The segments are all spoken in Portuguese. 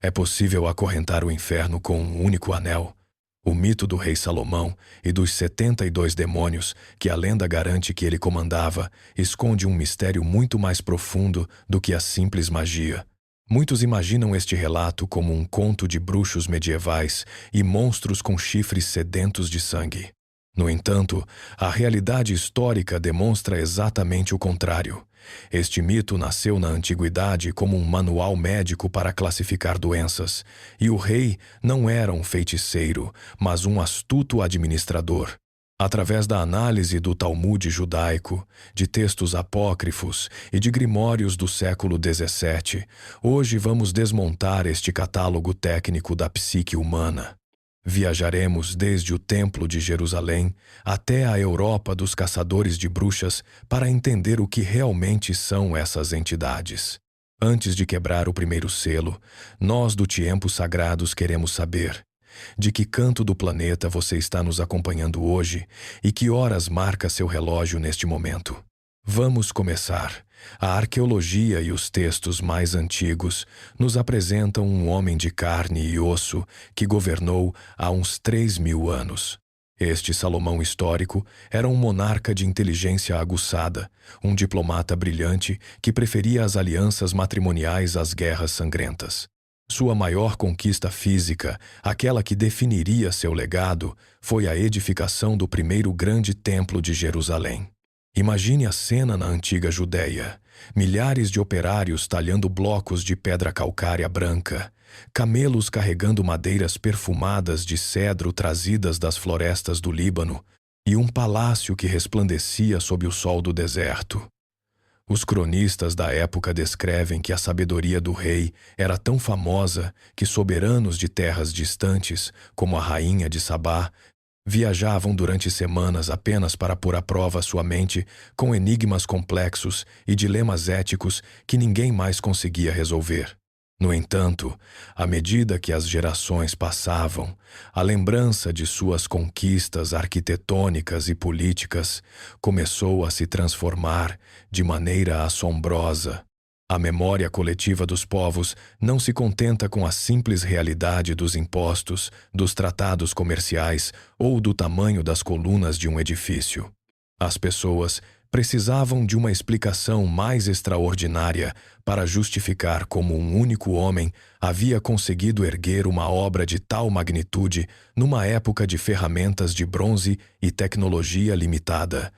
É possível acorrentar o inferno com um único anel? O mito do rei Salomão e dos 72 demônios que a lenda garante que ele comandava esconde um mistério muito mais profundo do que a simples magia. Muitos imaginam este relato como um conto de bruxos medievais e monstros com chifres sedentos de sangue. No entanto, a realidade histórica demonstra exatamente o contrário. Este mito nasceu na antiguidade como um manual médico para classificar doenças, e o rei não era um feiticeiro, mas um astuto administrador. Através da análise do Talmude judaico, de textos apócrifos e de grimórios do século XVII, hoje vamos desmontar este catálogo técnico da psique humana. Viajaremos desde o Templo de Jerusalém até a Europa dos caçadores de bruxas para entender o que realmente são essas entidades. Antes de quebrar o primeiro selo, nós do Tiempo Sagrados queremos saber: de que canto do planeta você está nos acompanhando hoje e que horas marca seu relógio neste momento? Vamos começar. A arqueologia e os textos mais antigos nos apresentam um homem de carne e osso que governou há uns 3.000 anos. Este Salomão histórico era um monarca de inteligência aguçada, um diplomata brilhante que preferia as alianças matrimoniais às guerras sangrentas. Sua maior conquista física, aquela que definiria seu legado, foi a edificação do primeiro grande templo de Jerusalém. Imagine a cena na antiga Judéia: milhares de operários talhando blocos de pedra calcária branca, camelos carregando madeiras perfumadas de cedro trazidas das florestas do Líbano, e um palácio que resplandecia sob o sol do deserto. Os cronistas da época descrevem que a sabedoria do rei era tão famosa que soberanos de terras distantes, como a rainha de Sabá, viajavam durante semanas apenas para pôr à prova sua mente com enigmas complexos e dilemas éticos que ninguém mais conseguia resolver. No entanto, à medida que as gerações passavam, a lembrança de suas conquistas arquitetônicas e políticas começou a se transformar de maneira assombrosa. A memória coletiva dos povos não se contenta com a simples realidade dos impostos, dos tratados comerciais ou do tamanho das colunas de um edifício. As pessoas precisavam de uma explicação mais extraordinária para justificar como um único homem havia conseguido erguer uma obra de tal magnitude numa época de ferramentas de bronze e tecnologia limitada.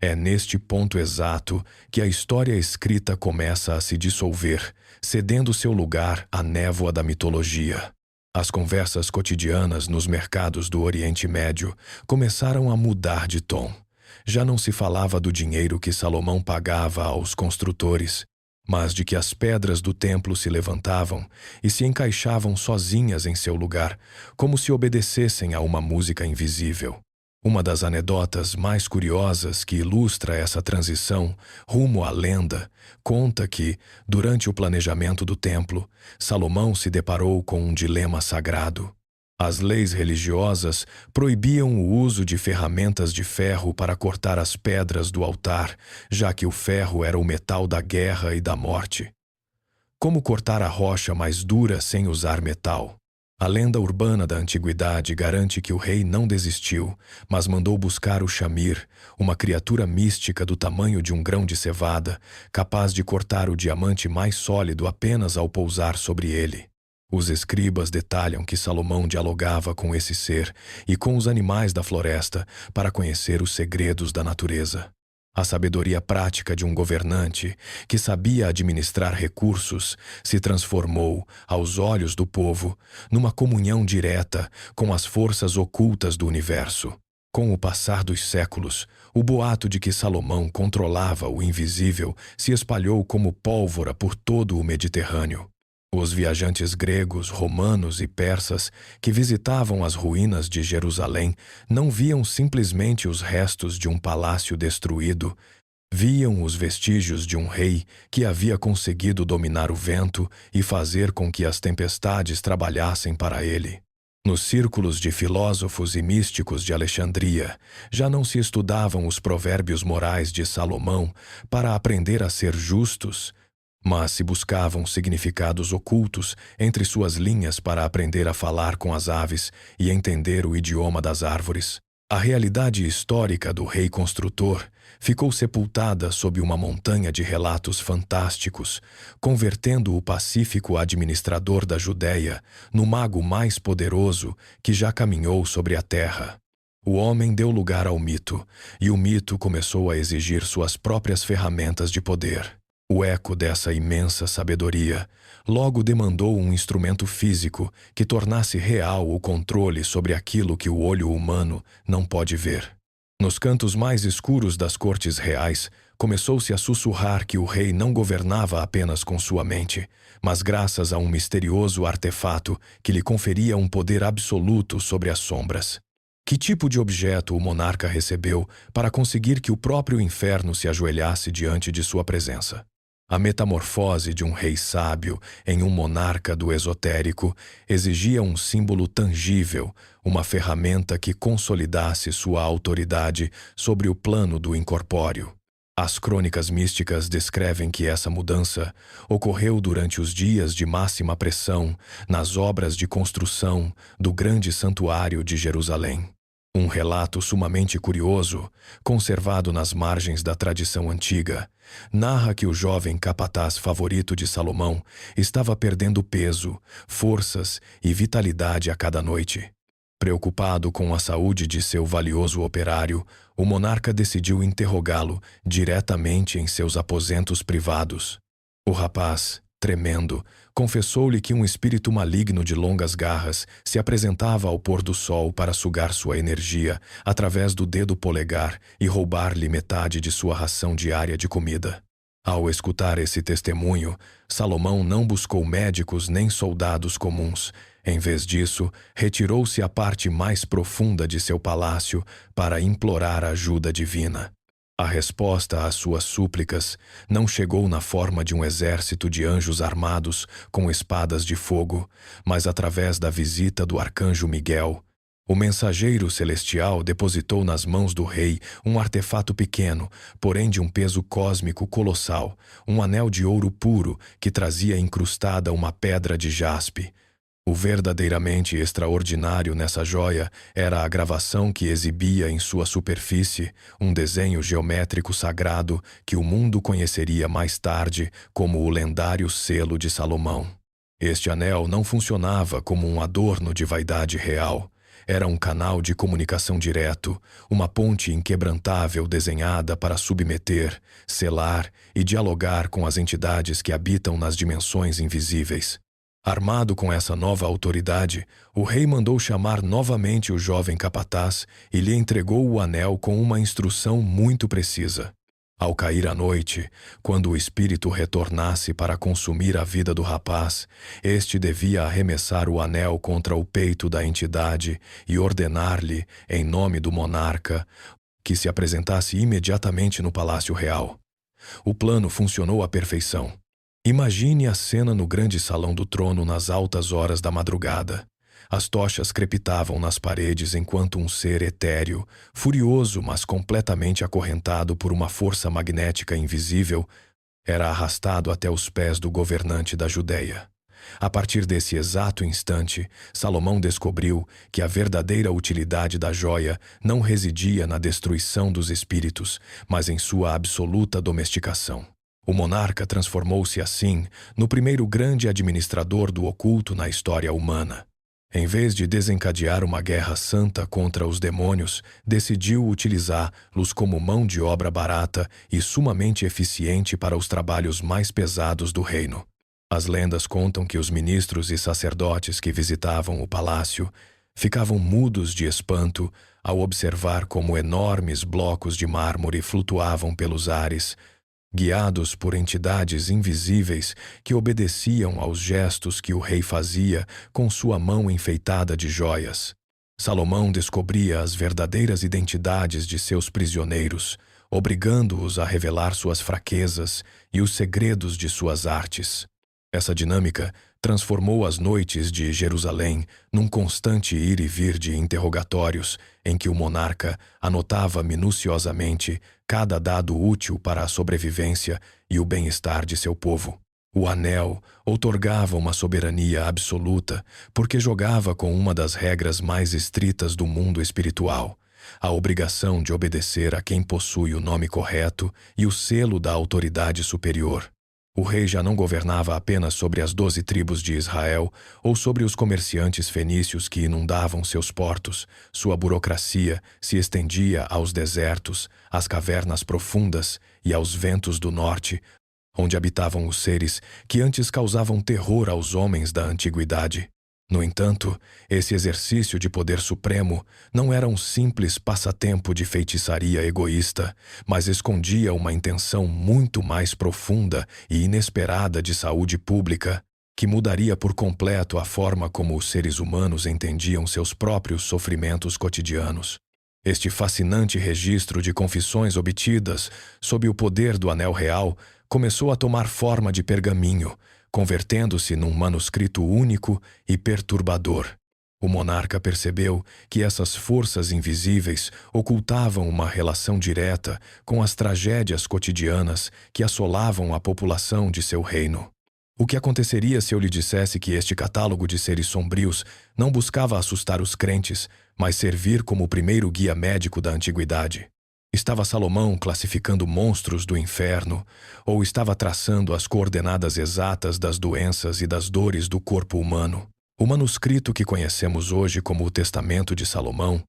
É neste ponto exato que a história escrita começa a se dissolver, cedendo seu lugar à névoa da mitologia. As conversas cotidianas nos mercados do Oriente Médio começaram a mudar de tom. Já não se falava do dinheiro que Salomão pagava aos construtores, mas de que as pedras do templo se levantavam e se encaixavam sozinhas em seu lugar, como se obedecessem a uma música invisível. Uma das anedotas mais curiosas que ilustra essa transição rumo à lenda conta que, durante o planejamento do templo, Salomão se deparou com um dilema sagrado. As leis religiosas proibiam o uso de ferramentas de ferro para cortar as pedras do altar, já que o ferro era o metal da guerra e da morte. Como cortar a rocha mais dura sem usar metal? A lenda urbana da antiguidade garante que o rei não desistiu, mas mandou buscar o chamir, uma criatura mística do tamanho de um grão de cevada, capaz de cortar o diamante mais sólido apenas ao pousar sobre ele. Os escribas detalham que Salomão dialogava com esse ser e com os animais da floresta para conhecer os segredos da natureza. A sabedoria prática de um governante que sabia administrar recursos se transformou, aos olhos do povo, numa comunhão direta com as forças ocultas do universo. Com o passar dos séculos, o boato de que Salomão controlava o invisível se espalhou como pólvora por todo o Mediterrâneo. Os viajantes gregos, romanos e persas que visitavam as ruínas de Jerusalém não viam simplesmente os restos de um palácio destruído, viam os vestígios de um rei que havia conseguido dominar o vento e fazer com que as tempestades trabalhassem para ele. Nos círculos de filósofos e místicos de Alexandria, já não se estudavam os provérbios morais de Salomão para aprender a ser justos, mas se buscavam significados ocultos entre suas linhas para aprender a falar com as aves e entender o idioma das árvores. A realidade histórica do rei construtor ficou sepultada sob uma montanha de relatos fantásticos, convertendo o pacífico administrador da Judéia no mago mais poderoso que já caminhou sobre a terra. O homem deu lugar ao mito, e o mito começou a exigir suas próprias ferramentas de poder. O eco dessa imensa sabedoria logo demandou um instrumento físico que tornasse real o controle sobre aquilo que o olho humano não pode ver. Nos cantos mais escuros das cortes reais, começou-se a sussurrar que o rei não governava apenas com sua mente, mas graças a um misterioso artefato que lhe conferia um poder absoluto sobre as sombras. Que tipo de objeto o monarca recebeu para conseguir que o próprio inferno se ajoelhasse diante de sua presença? A metamorfose de um rei sábio em um monarca do esotérico exigia um símbolo tangível, uma ferramenta que consolidasse sua autoridade sobre o plano do incorpóreo. As crônicas místicas descrevem que essa mudança ocorreu durante os dias de máxima pressão nas obras de construção do grande santuário de Jerusalém. Um relato sumamente curioso, conservado nas margens da tradição antiga, narra que o jovem capataz favorito de Salomão estava perdendo peso, forças e vitalidade a cada noite. Preocupado com a saúde de seu valioso operário, o monarca decidiu interrogá-lo diretamente em seus aposentos privados. O rapaz, tremendo, confessou-lhe que um espírito maligno de longas garras se apresentava ao pôr do sol para sugar sua energia através do dedo polegar e roubar-lhe metade de sua ração diária de comida. Ao escutar esse testemunho, Salomão não buscou médicos nem soldados comuns. Em vez disso, retirou-se à parte mais profunda de seu palácio para implorar ajuda divina. A resposta às suas súplicas não chegou na forma de um exército de anjos armados com espadas de fogo, mas através da visita do arcanjo Miguel. O mensageiro celestial depositou nas mãos do rei um artefato pequeno, porém de um peso cósmico colossal, um anel de ouro puro que trazia incrustada uma pedra de jaspe. O verdadeiramente extraordinário nessa joia era a gravação que exibia em sua superfície um desenho geométrico sagrado que o mundo conheceria mais tarde como o lendário selo de Salomão. Este anel não funcionava como um adorno de vaidade real. Era um canal de comunicação direto, uma ponte inquebrantável desenhada para submeter, selar e dialogar com as entidades que habitam nas dimensões invisíveis. Armado com essa nova autoridade, o rei mandou chamar novamente o jovem capataz e lhe entregou o anel com uma instrução muito precisa. Ao cair a noite, quando o espírito retornasse para consumir a vida do rapaz, este devia arremessar o anel contra o peito da entidade e ordenar-lhe, em nome do monarca, que se apresentasse imediatamente no Palácio Real. O plano funcionou à perfeição. Imagine a cena no grande salão do trono nas altas horas da madrugada. As tochas crepitavam nas paredes enquanto um ser etéreo, furioso mas completamente acorrentado por uma força magnética invisível, era arrastado até os pés do governante da Judéia. A partir desse exato instante, Salomão descobriu que a verdadeira utilidade da joia não residia na destruição dos espíritos, mas em sua absoluta domesticação. O monarca transformou-se assim no primeiro grande administrador do oculto na história humana. Em vez de desencadear uma guerra santa contra os demônios, decidiu utilizá-los como mão de obra barata e sumamente eficiente para os trabalhos mais pesados do reino. As lendas contam que os ministros e sacerdotes que visitavam o palácio ficavam mudos de espanto ao observar como enormes blocos de mármore flutuavam pelos ares, guiados por entidades invisíveis que obedeciam aos gestos que o rei fazia com sua mão enfeitada de joias. Salomão descobria as verdadeiras identidades de seus prisioneiros, obrigando-os a revelar suas fraquezas e os segredos de suas artes. Essa dinâmica transformou as noites de Jerusalém num constante ir e vir de interrogatórios em que o monarca anotava minuciosamente cada dado útil para a sobrevivência e o bem-estar de seu povo. O anel outorgava uma soberania absoluta porque jogava com uma das regras mais estritas do mundo espiritual, a obrigação de obedecer a quem possui o nome correto e o selo da autoridade superior. O rei já não governava apenas sobre as 12 tribos de Israel ou sobre os comerciantes fenícios que inundavam seus portos. Sua burocracia se estendia aos desertos, às cavernas profundas e aos ventos do norte, onde habitavam os seres que antes causavam terror aos homens da antiguidade. No entanto, esse exercício de poder supremo não era um simples passatempo de feitiçaria egoísta, mas escondia uma intenção muito mais profunda e inesperada de saúde pública, que mudaria por completo a forma como os seres humanos entendiam seus próprios sofrimentos cotidianos. Este fascinante registro de confissões obtidas sob o poder do Anel Real começou a tomar forma de pergaminho, convertendo-se num manuscrito único e perturbador. O monarca percebeu que essas forças invisíveis ocultavam uma relação direta com as tragédias cotidianas que assolavam a população de seu reino. O que aconteceria se eu lhe dissesse que este catálogo de seres sombrios não buscava assustar os crentes, mas servir como o primeiro guia médico da antiguidade? Estava Salomão classificando monstros do inferno, ou estava traçando as coordenadas exatas das doenças e das dores do corpo humano? O manuscrito que conhecemos hoje como o Testamento de Salomão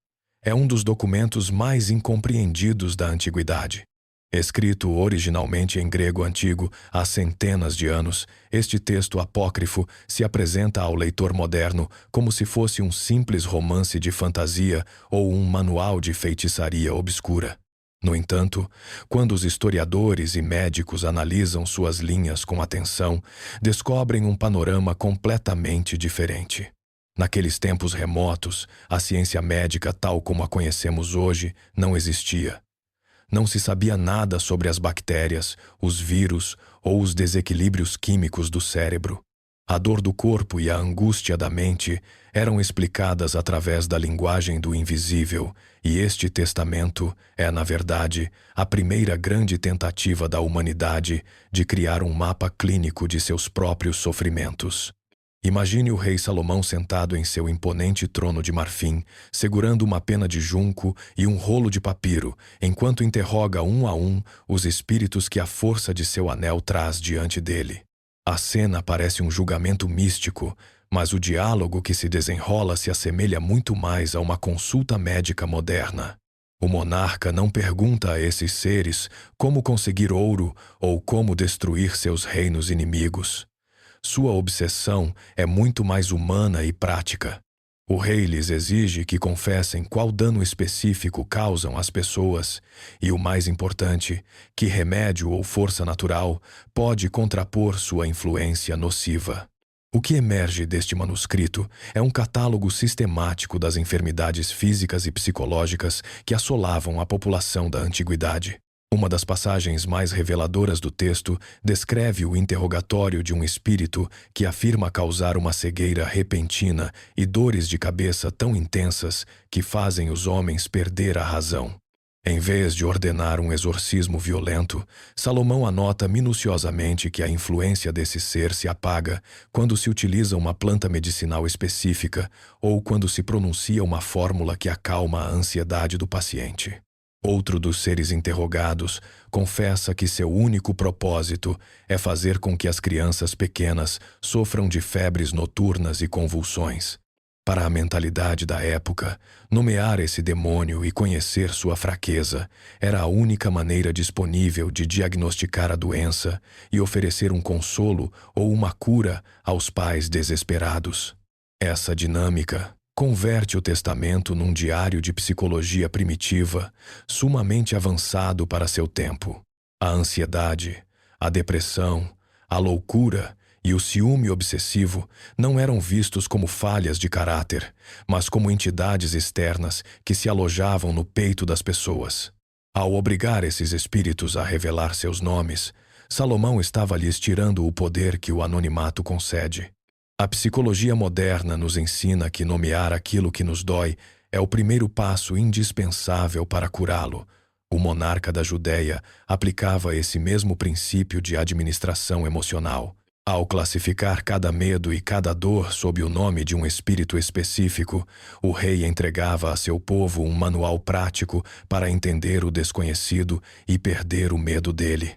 é um dos documentos mais incompreendidos da antiguidade. Escrito originalmente em grego antigo há centenas de anos, este texto apócrifo se apresenta ao leitor moderno como se fosse um simples romance de fantasia ou um manual de feitiçaria obscura. No entanto, quando os historiadores e médicos analisam suas linhas com atenção, descobrem um panorama completamente diferente. Naqueles tempos remotos, a ciência médica tal como a conhecemos hoje não existia. Não se sabia nada sobre as bactérias, os vírus ou os desequilíbrios químicos do cérebro. A dor do corpo e a angústia da mente eram explicadas através da linguagem do invisível, e este testamento é, na verdade, a primeira grande tentativa da humanidade de criar um mapa clínico de seus próprios sofrimentos. Imagine o rei Salomão sentado em seu imponente trono de marfim, segurando uma pena de junco e um rolo de papiro, enquanto interroga um a um os espíritos que a força de seu anel traz diante dele. A cena parece um julgamento místico, mas o diálogo que se desenrola se assemelha muito mais a uma consulta médica moderna. O monarca não pergunta a esses seres como conseguir ouro ou como destruir seus reinos inimigos. Sua obsessão é muito mais humana e prática. O rei lhes exige que confessem qual dano específico causam às pessoas e, o mais importante, que remédio ou força natural pode contrapor sua influência nociva. O que emerge deste manuscrito é um catálogo sistemático das enfermidades físicas e psicológicas que assolavam a população da antiguidade. Uma das passagens mais reveladoras do texto descreve o interrogatório de um espírito que afirma causar uma cegueira repentina e dores de cabeça tão intensas que fazem os homens perder a razão. Em vez de ordenar um exorcismo violento, Salomão anota minuciosamente que a influência desse ser se apaga quando se utiliza uma planta medicinal específica ou quando se pronuncia uma fórmula que acalma a ansiedade do paciente. Outro dos seres interrogados confessa que seu único propósito é fazer com que as crianças pequenas sofram de febres noturnas e convulsões. Para a mentalidade da época, nomear esse demônio e conhecer sua fraqueza era a única maneira disponível de diagnosticar a doença e oferecer um consolo ou uma cura aos pais desesperados. Essa dinâmica converte o testamento num diário de psicologia primitiva, sumamente avançado para seu tempo. A ansiedade, a depressão, a loucura e o ciúme obsessivo não eram vistos como falhas de caráter, mas como entidades externas que se alojavam no peito das pessoas. Ao obrigar esses espíritos a revelar seus nomes, Salomão estava lhes tirando o poder que o anonimato concede. A psicologia moderna nos ensina que nomear aquilo que nos dói é o primeiro passo indispensável para curá-lo. O monarca da Judéia aplicava esse mesmo princípio de administração emocional. Ao classificar cada medo e cada dor sob o nome de um espírito específico, o rei entregava a seu povo um manual prático para entender o desconhecido e perder o medo dele.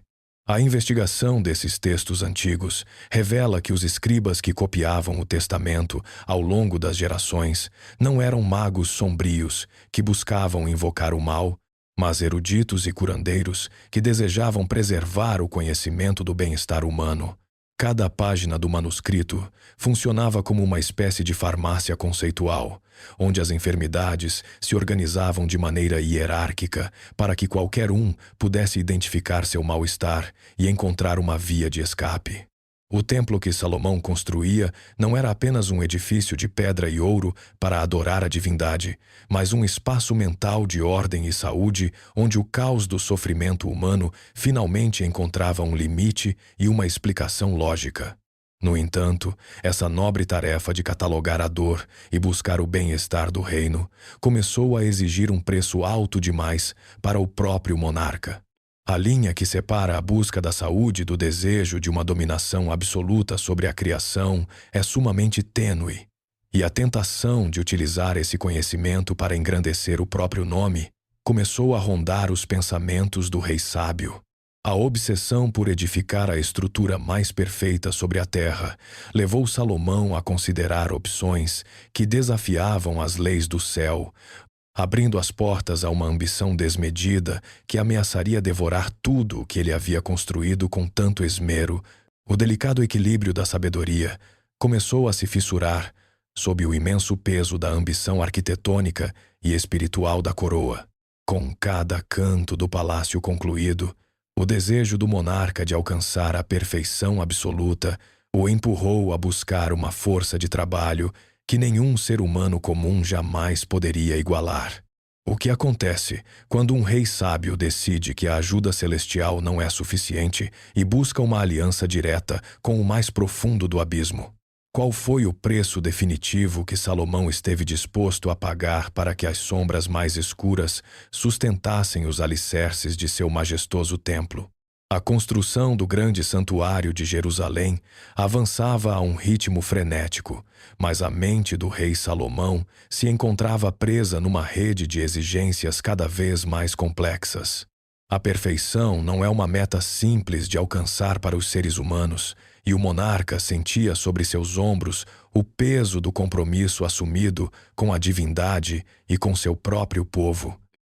A investigação desses textos antigos revela que os escribas que copiavam o testamento ao longo das gerações não eram magos sombrios que buscavam invocar o mal, mas eruditos e curandeiros que desejavam preservar o conhecimento do bem-estar humano. Cada página do manuscrito funcionava como uma espécie de farmácia conceitual, onde as enfermidades se organizavam de maneira hierárquica para que qualquer um pudesse identificar seu mal-estar e encontrar uma via de escape. O templo que Salomão construía não era apenas um edifício de pedra e ouro para adorar a divindade, mas um espaço mental de ordem e saúde onde o caos do sofrimento humano finalmente encontrava um limite e uma explicação lógica. No entanto, essa nobre tarefa de catalogar a dor e buscar o bem-estar do reino começou a exigir um preço alto demais para o próprio monarca. A linha que separa a busca da saúde do desejo de uma dominação absoluta sobre a criação é sumamente tênue, e a tentação de utilizar esse conhecimento para engrandecer o próprio nome começou a rondar os pensamentos do rei sábio. A obsessão por edificar a estrutura mais perfeita sobre a terra levou Salomão a considerar opções que desafiavam as leis do céu, abrindo as portas a uma ambição desmedida que ameaçaria devorar tudo o que ele havia construído com tanto esmero. O delicado equilíbrio da sabedoria começou a se fissurar sob o imenso peso da ambição arquitetônica e espiritual da coroa. Com cada canto do palácio concluído, o desejo do monarca de alcançar a perfeição absoluta o empurrou a buscar uma força de trabalho que nenhum ser humano comum jamais poderia igualar. O que acontece quando um rei sábio decide que a ajuda celestial não é suficiente e busca uma aliança direta com o mais profundo do abismo? Qual foi o preço definitivo que Salomão esteve disposto a pagar para que as sombras mais escuras sustentassem os alicerces de seu majestoso templo? A construção do grande santuário de Jerusalém avançava a um ritmo frenético, mas a mente do rei Salomão se encontrava presa numa rede de exigências cada vez mais complexas. A perfeição não é uma meta simples de alcançar para os seres humanos, e o monarca sentia sobre seus ombros o peso do compromisso assumido com a divindade e com seu próprio povo.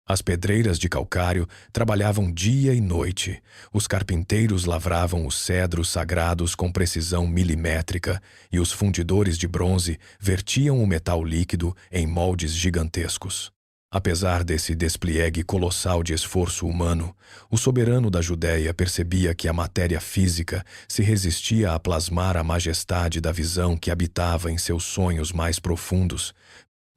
As pedreiras de calcário trabalhavam dia e noite. Os carpinteiros lavravam os cedros sagrados com precisão milimétrica e os fundidores de bronze vertiam o metal líquido em moldes gigantescos. Apesar desse despliegue colossal de esforço humano, o soberano da Judéia percebia que a matéria física se resistia a plasmar a majestade da visão que habitava em seus sonhos mais profundos,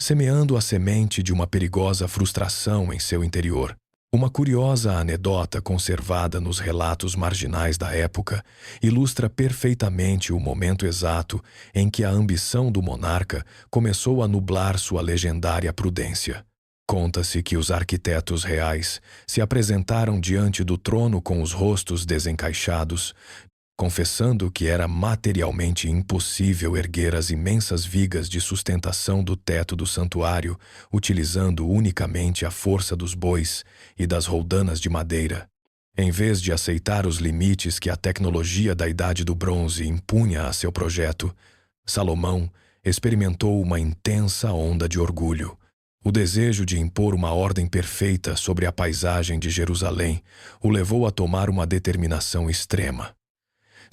semeando a semente de uma perigosa frustração em seu interior. Uma curiosa anedota conservada nos relatos marginais da época ilustra perfeitamente o momento exato em que a ambição do monarca começou a nublar sua legendária prudência. Conta-se que os arquitetos reais se apresentaram diante do trono com os rostos desencaixados, confessando que era materialmente impossível erguer as imensas vigas de sustentação do teto do santuário, utilizando unicamente a força dos bois e das roldanas de madeira. Em vez de aceitar os limites que a tecnologia da Idade do Bronze impunha a seu projeto, Salomão experimentou uma intensa onda de orgulho. O desejo de impor uma ordem perfeita sobre a paisagem de Jerusalém o levou a tomar uma determinação extrema.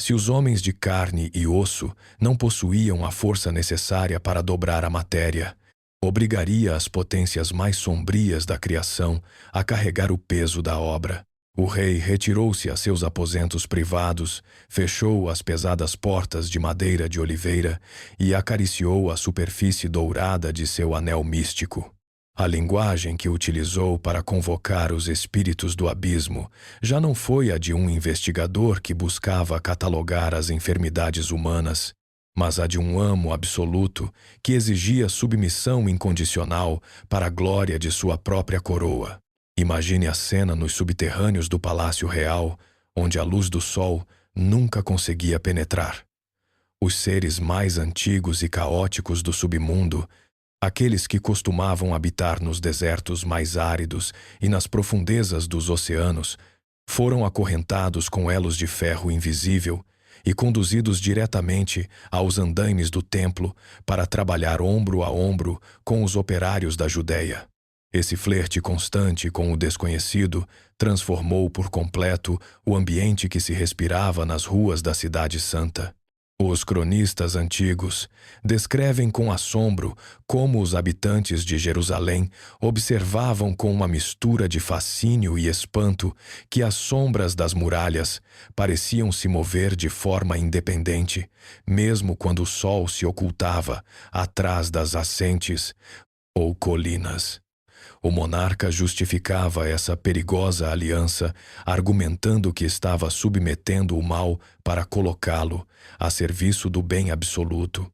Se os homens de carne e osso não possuíam a força necessária para dobrar a matéria, obrigaria as potências mais sombrias da criação a carregar o peso da obra. O rei retirou-se a seus aposentos privados, fechou as pesadas portas de madeira de oliveira e acariciou a superfície dourada de seu anel místico. A linguagem que utilizou para convocar os espíritos do abismo já não foi a de um investigador que buscava catalogar as enfermidades humanas, mas a de um amo absoluto que exigia submissão incondicional para a glória de sua própria coroa. Imagine a cena nos subterrâneos do Palácio Real, onde a luz do sol nunca conseguia penetrar. Os seres mais antigos e caóticos do submundo, aqueles que costumavam habitar nos desertos mais áridos e nas profundezas dos oceanos, foram acorrentados com elos de ferro invisível e conduzidos diretamente aos andaimes do templo para trabalhar ombro a ombro com os operários da Judéia. Esse flerte constante com o desconhecido transformou por completo o ambiente que se respirava nas ruas da Cidade Santa. Os cronistas antigos descrevem com assombro como os habitantes de Jerusalém observavam com uma mistura de fascínio e espanto que as sombras das muralhas pareciam se mover de forma independente, mesmo quando o sol se ocultava atrás das ascentes ou colinas. O monarca justificava essa perigosa aliança, argumentando que estava submetendo o mal para colocá-lo a serviço do bem absoluto.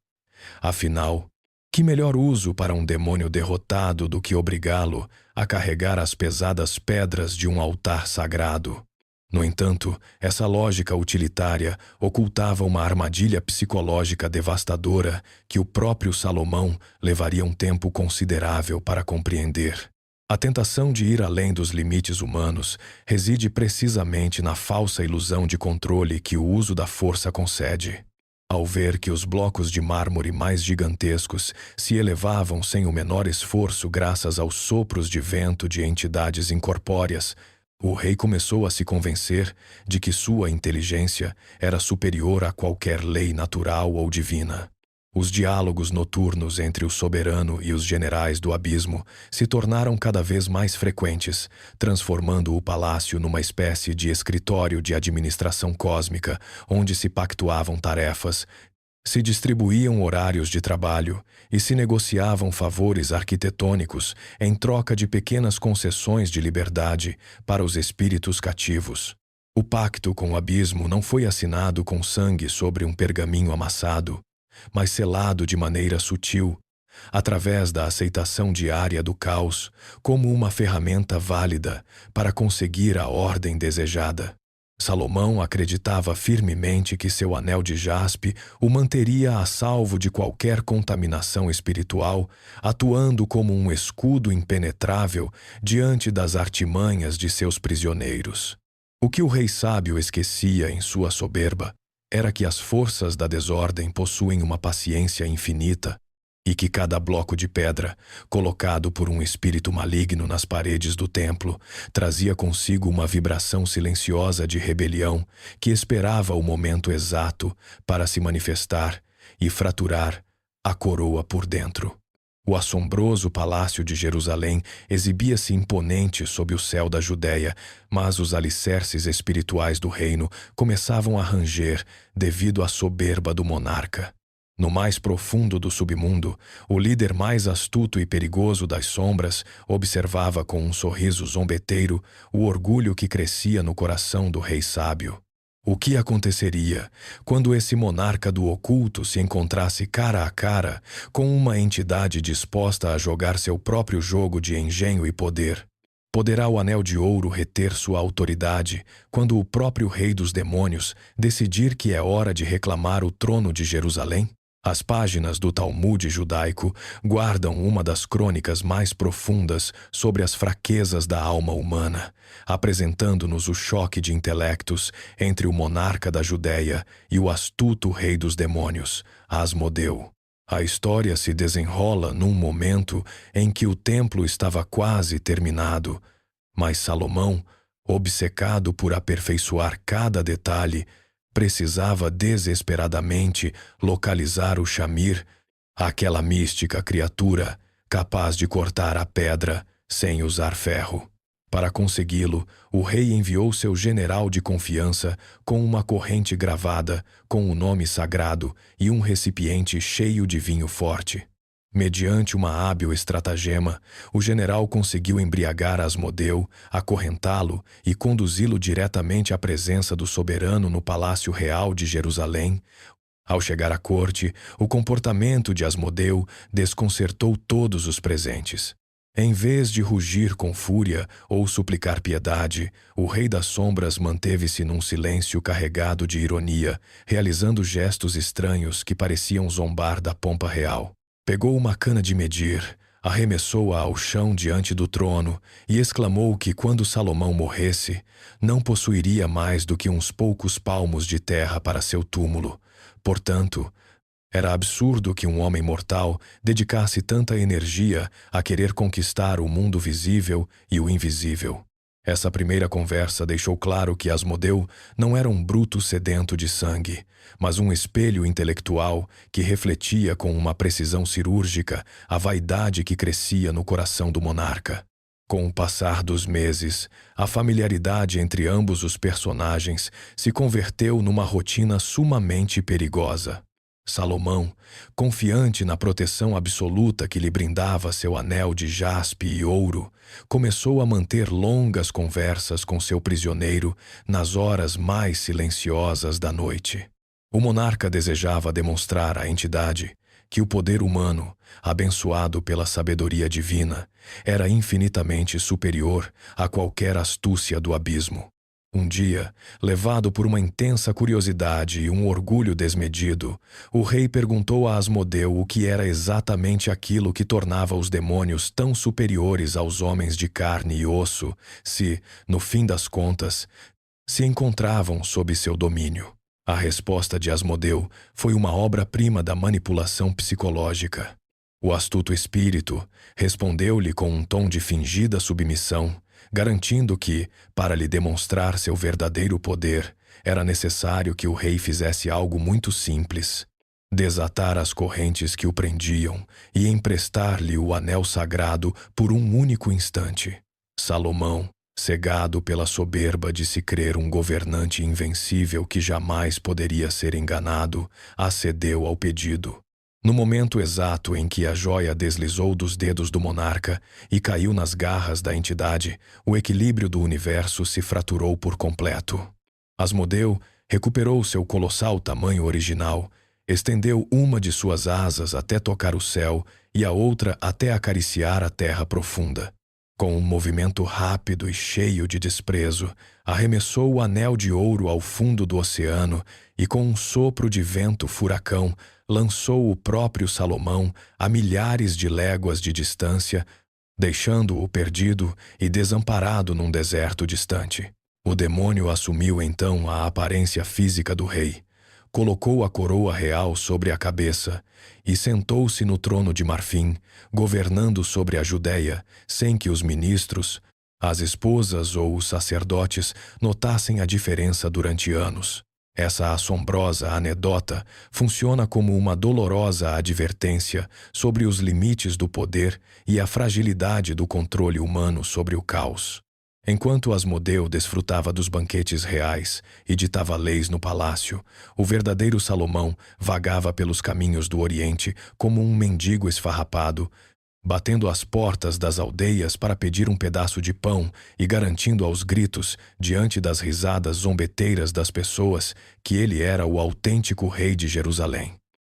Afinal, que melhor uso para um demônio derrotado do que obrigá-lo a carregar as pesadas pedras de um altar sagrado? No entanto, essa lógica utilitária ocultava uma armadilha psicológica devastadora que o próprio Salomão levaria um tempo considerável para compreender. A tentação de ir além dos limites humanos reside precisamente na falsa ilusão de controle que o uso da força concede. Ao ver que os blocos de mármore mais gigantescos se elevavam sem o menor esforço graças aos sopros de vento de entidades incorpóreas, o rei começou a se convencer de que sua inteligência era superior a qualquer lei natural ou divina. Os diálogos noturnos entre o soberano e os generais do abismo se tornaram cada vez mais frequentes, transformando o palácio numa espécie de escritório de administração cósmica, onde se pactuavam tarefas, se distribuíam horários de trabalho e se negociavam favores arquitetônicos em troca de pequenas concessões de liberdade para os espíritos cativos. O pacto com o abismo não foi assinado com sangue sobre um pergaminho amassado, mas selado de maneira sutil, através da aceitação diária do caos como uma ferramenta válida para conseguir a ordem desejada. Salomão acreditava firmemente que seu anel de jaspe o manteria a salvo de qualquer contaminação espiritual, atuando como um escudo impenetrável diante das artimanhas de seus prisioneiros. O que o rei sábio esquecia em sua soberba era que as forças da desordem possuem uma paciência infinita e que cada bloco de pedra, colocado por um espírito maligno nas paredes do templo, trazia consigo uma vibração silenciosa de rebelião que esperava o momento exato para se manifestar e fraturar a coroa por dentro. O assombroso palácio de Jerusalém exibia-se imponente sob o céu da Judéia, mas os alicerces espirituais do reino começavam a ranger devido à soberba do monarca. No mais profundo do submundo, o líder mais astuto e perigoso das sombras observava com um sorriso zombeteiro o orgulho que crescia no coração do rei sábio. O que aconteceria quando esse monarca do oculto se encontrasse cara a cara com uma entidade disposta a jogar seu próprio jogo de engenho e poder? Poderá o Anel de Ouro reter sua autoridade quando o próprio rei dos demônios decidir que é hora de reclamar o trono de Jerusalém? As páginas do Talmude judaico guardam uma das crônicas mais profundas sobre as fraquezas da alma humana, apresentando-nos o choque de intelectos entre o monarca da Judéia e o astuto rei dos demônios, Asmodeu. A história se desenrola num momento em que o templo estava quase terminado, mas Salomão, obcecado por aperfeiçoar cada detalhe, precisava desesperadamente localizar o Shamir, aquela mística criatura capaz de cortar a pedra sem usar ferro. Para consegui-lo, o rei enviou seu general de confiança com uma corrente gravada com o nome sagrado e um recipiente cheio de vinho forte. Mediante uma hábil estratagema, o general conseguiu embriagar Asmodeu, acorrentá-lo e conduzi-lo diretamente à presença do soberano no Palácio Real de Jerusalém. Ao chegar à corte, o comportamento de Asmodeu desconcertou todos os presentes. Em vez de rugir com fúria ou suplicar piedade, o Rei das Sombras manteve-se num silêncio carregado de ironia, realizando gestos estranhos que pareciam zombar da pompa real. Pegou uma cana de medir, arremessou-a ao chão diante do trono e exclamou que quando Salomão morresse, não possuiria mais do que uns poucos palmos de terra para seu túmulo. Portanto, era absurdo que um homem mortal dedicasse tanta energia a querer conquistar o mundo visível e o invisível. Essa primeira conversa deixou claro que Asmodeu não era um bruto sedento de sangue, mas um espelho intelectual que refletia com uma precisão cirúrgica a vaidade que crescia no coração do monarca. Com o passar dos meses, a familiaridade entre ambos os personagens se converteu numa rotina sumamente perigosa. Salomão, confiante na proteção absoluta que lhe brindava seu anel de jaspe e ouro, começou a manter longas conversas com seu prisioneiro nas horas mais silenciosas da noite. O monarca desejava demonstrar à entidade que o poder humano, abençoado pela sabedoria divina, era infinitamente superior a qualquer astúcia do abismo. Um dia, levado por uma intensa curiosidade e um orgulho desmedido, o rei perguntou a Asmodeu o que era exatamente aquilo que tornava os demônios tão superiores aos homens de carne e osso, se, no fim das contas, se encontravam sob seu domínio. A resposta de Asmodeu foi uma obra-prima da manipulação psicológica. O astuto espírito respondeu-lhe com um tom de fingida submissão, garantindo que, para lhe demonstrar seu verdadeiro poder, era necessário que o rei fizesse algo muito simples: desatar as correntes que o prendiam e emprestar-lhe o anel sagrado por um único instante. Salomão, cegado pela soberba de se crer um governante invencível que jamais poderia ser enganado, acedeu ao pedido. No momento exato em que a joia deslizou dos dedos do monarca e caiu nas garras da entidade, o equilíbrio do universo se fraturou por completo. Asmodeu recuperou seu colossal tamanho original, estendeu uma de suas asas até tocar o céu e a outra até acariciar a terra profunda. Com um movimento rápido e cheio de desprezo, arremessou o anel de ouro ao fundo do oceano e, com um sopro de vento furacão, lançou o próprio Salomão a milhares de léguas de distância, deixando-o perdido e desamparado num deserto distante. O demônio assumiu então a aparência física do rei, colocou a coroa real sobre a cabeça e sentou-se no trono de marfim, governando sobre a Judéia, sem que os ministros, as esposas ou os sacerdotes notassem a diferença durante anos. Essa assombrosa anedota funciona como uma dolorosa advertência sobre os limites do poder e a fragilidade do controle humano sobre o caos. Enquanto Asmodeu desfrutava dos banquetes reais e ditava leis no palácio, o verdadeiro Salomão vagava pelos caminhos do Oriente como um mendigo esfarrapado, batendo às portas das aldeias para pedir um pedaço de pão e garantindo aos gritos, diante das risadas zombeteiras das pessoas, que ele era o autêntico rei de Jerusalém.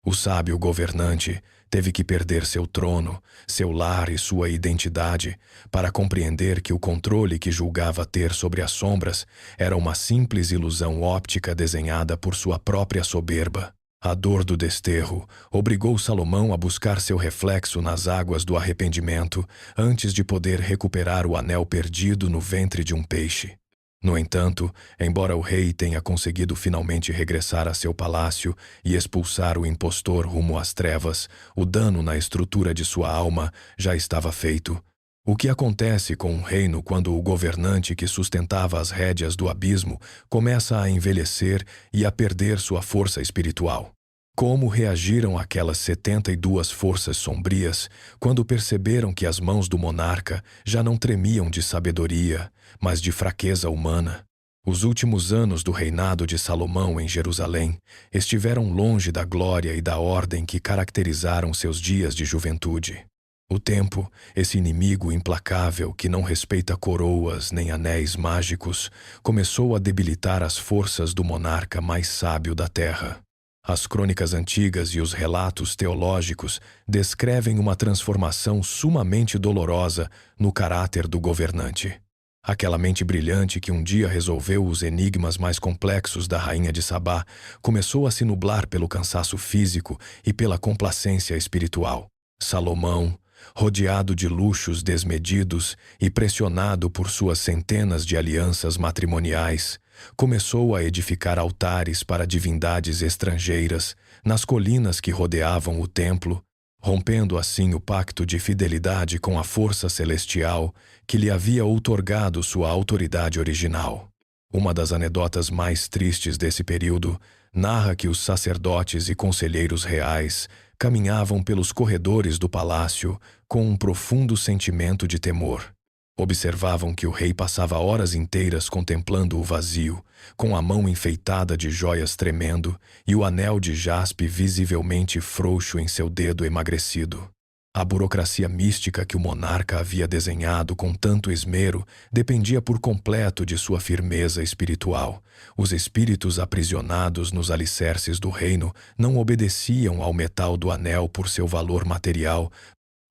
O sábio governante teve que perder seu trono, seu lar e sua identidade para compreender que o controle que julgava ter sobre as sombras era uma simples ilusão óptica desenhada por sua própria soberba. A dor do desterro obrigou Salomão a buscar seu reflexo nas águas do arrependimento antes de poder recuperar o anel perdido no ventre de um peixe. No entanto, embora o rei tenha conseguido finalmente regressar a seu palácio e expulsar o impostor rumo às trevas, o dano na estrutura de sua alma já estava feito. O que acontece com um reino quando o governante que sustentava as rédeas do abismo começa a envelhecer e a perder sua força espiritual? Como reagiram aquelas 72 forças sombrias quando perceberam que as mãos do monarca já não tremiam de sabedoria, mas de fraqueza humana? Os últimos anos do reinado de Salomão em Jerusalém estiveram longe da glória e da ordem que caracterizaram seus dias de juventude. O tempo, esse inimigo implacável que não respeita coroas nem anéis mágicos, começou a debilitar as forças do monarca mais sábio da terra. As crônicas antigas e os relatos teológicos descrevem uma transformação sumamente dolorosa no caráter do governante. Aquela mente brilhante que um dia resolveu os enigmas mais complexos da rainha de Sabá começou a se nublar pelo cansaço físico e pela complacência espiritual. Salomão, rodeado de luxos desmedidos e pressionado por suas centenas de alianças matrimoniais, começou a edificar altares para divindades estrangeiras nas colinas que rodeavam o templo, rompendo assim o pacto de fidelidade com a força celestial que lhe havia outorgado sua autoridade original. Uma das anedotas mais tristes desse período narra que os sacerdotes e conselheiros reais caminhavam pelos corredores do palácio com um profundo sentimento de temor. Observavam que o rei passava horas inteiras contemplando o vazio, com a mão enfeitada de joias tremendo e o anel de jaspe visivelmente frouxo em seu dedo emagrecido. A burocracia mística que o monarca havia desenhado com tanto esmero dependia por completo de sua firmeza espiritual. Os espíritos aprisionados nos alicerces do reino não obedeciam ao metal do anel por seu valor material,